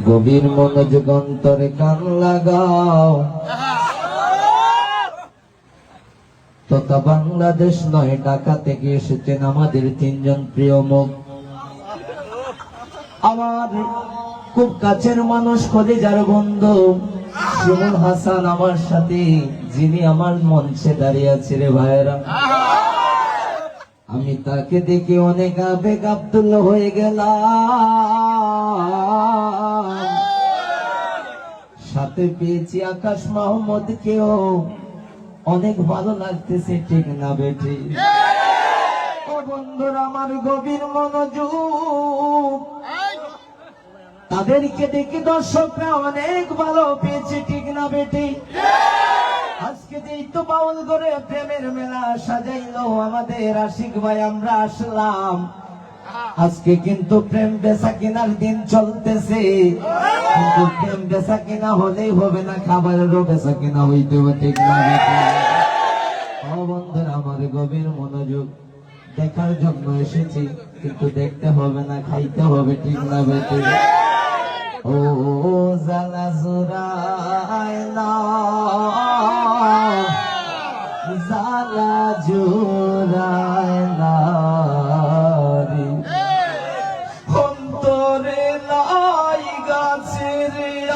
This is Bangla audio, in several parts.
গভীর মনোযোগ অন্তরে কান লাগাও। তথা বাংলাদেশ নয়, ঢাকা থেকে এসেছেন আমাদের তিনজন প্রিয় মুখ। আমার খুব কাছের মানুষ, কলিজার বন্ধু শিমুল হাসান আমার সাথে, যিনি আমার মঞ্চে দাঁড়িয়ে আছে। রে ভাইরা, আমি তাকে দেখে অনেক আবেগ আব্দুল হয়ে গেলাম। সাথে পেয়েছি আকাশ মাহমুদ কেও, অনেক ভালো লাগতেছে, ঠিক না বেটি? ও বন্ধুরা আমার গভীর মনোযোগ, তাদেরকে দেখে দর্শকরা অনেক ভালো পেয়েছে, ঠিক না বেটি? আজকে যেই তো বাউল করে প্রেমের মেলা সাজাইলো আমাদের আশিক ভাই, আমরা আসলাম। আজকে কিন্তু প্রেম বেচা কেনার দিন চলতেছে, কিন্তু প্রেম বেচা কেনা হলেই হবে না, খাবারেরও বেচা কেনা হইতে হবে, ঠিক না বেটি? ও বন্ধুরা আমার গভীর মনোযোগ, দেখার জন্য এসেছি, কিন্তু দেখতে হবে না, খাইতে হবে, ঠিক না বেটি? ও জালা জুরায় না, জালা জুরায় না রে, অন্তরে লাই গাছের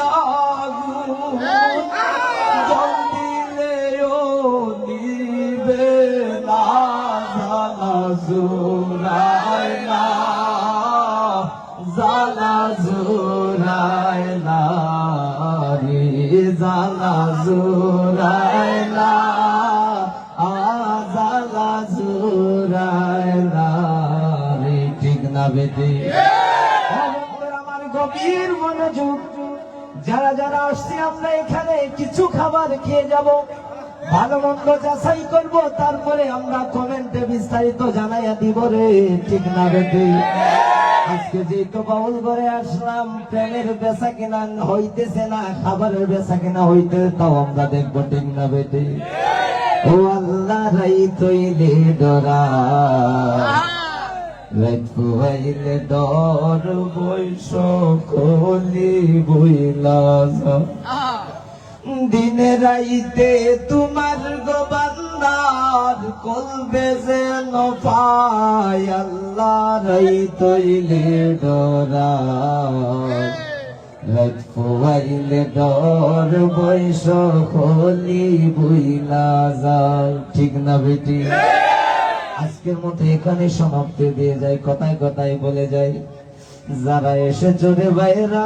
আগুন, জল দিলেও নিবে না, জালা জুরায় না, জালা জুরায় না রে, জালা জুরায় না, জালা জুরায় না রে, ঠিক না বেটি? আমার গভীর মনোযোগ, যারা যারা আসছে আমরা এখানে কিছু খাবার খেয়ে যাব, ভালো মন্দ যাচাই করব, তারপরে আমরা কমেন্টে বিস্তারিত জানাইয়া দিব রে, ঠিক না বেটি? আজকে যেহেতু বাউল করে আসলাম, প্রেমের বেচা কেনা হইতেছে না, খাবারের বেচা কেনা হইতে, তাও আমরা দেখবো, ঠিক না বেটি? ও আল্লাহ রাই তৈলে ডরা, রাত ফুয়াইলে ডর, বৈশ খলি বইলা দিনে রাইতে তোমার গোবান্দার কলবে যেন পায়, আল্লাহ রাই তৈলে ডরা, রাত ফুয়াইলে ডর, বৈশ খলি বইলা যায়, ঠিক না বেটি? আজকের মতো এখানে সমাপ্তি দিয়ে যায়, কথায় কথায় বলে যায়, যারা এসেছো রে ভাইরা,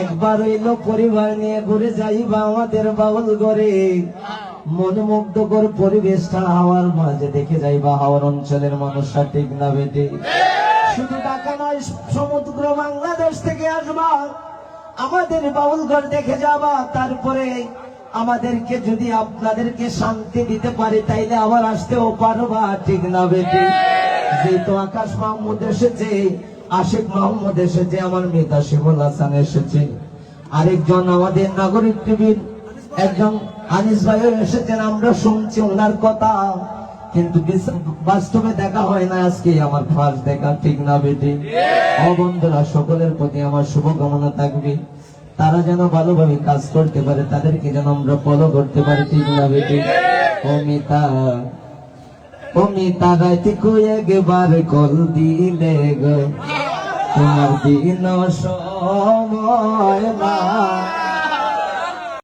একবার হইলো পরিবার নিয়ে ঘুরে যাইবা আমাদের বাউল ঘরে, মনোমুগ্ধকর পরিবেশটা হাওয়ার মাঝে দেখে যাইবা, হাওয়ার অঞ্চলের মানুষরা, ঠিক না বেটি? শুধু ঢাকা নয়, সমগ্র বাংলাদেশ থেকে আসবা, আমাদের বাউল ঘর দেখে যাবা, তারপরে আমাদেরকে যদি আপনাদেরকে শান্তি দিতে পারি, তাইলে আবার আসতেও পারবা, ঠিক না বেটি? যেহেতু আকাশ মাহমুদ এসেছে, আশিক মাহমুদ এসেছে, আমার মেধা শিমুল হাসান এসেছে, আরেকজন আমাদের নাগরিক টিভির একজন আনিস ভাইও এসেছেন, আমরা শুনছি ওনার কথা, কিন্তু বাস্তবে দেখা হয় না, আজকে আমার ফার্স্ট দেখা, ঠিক না বেটি? ও বন্ধুরা, সকলের প্রতি আমার শুভকামনা থাকবে, তারা যেন ভালোভাবে কাজ করতে পারে, তাদেরকে যেন আমরা ফলো করতে পারি, ঠিক না বেটি? অমিতা রাইতে কই একবার কল দিলে গো, তোমার দিন সময় না।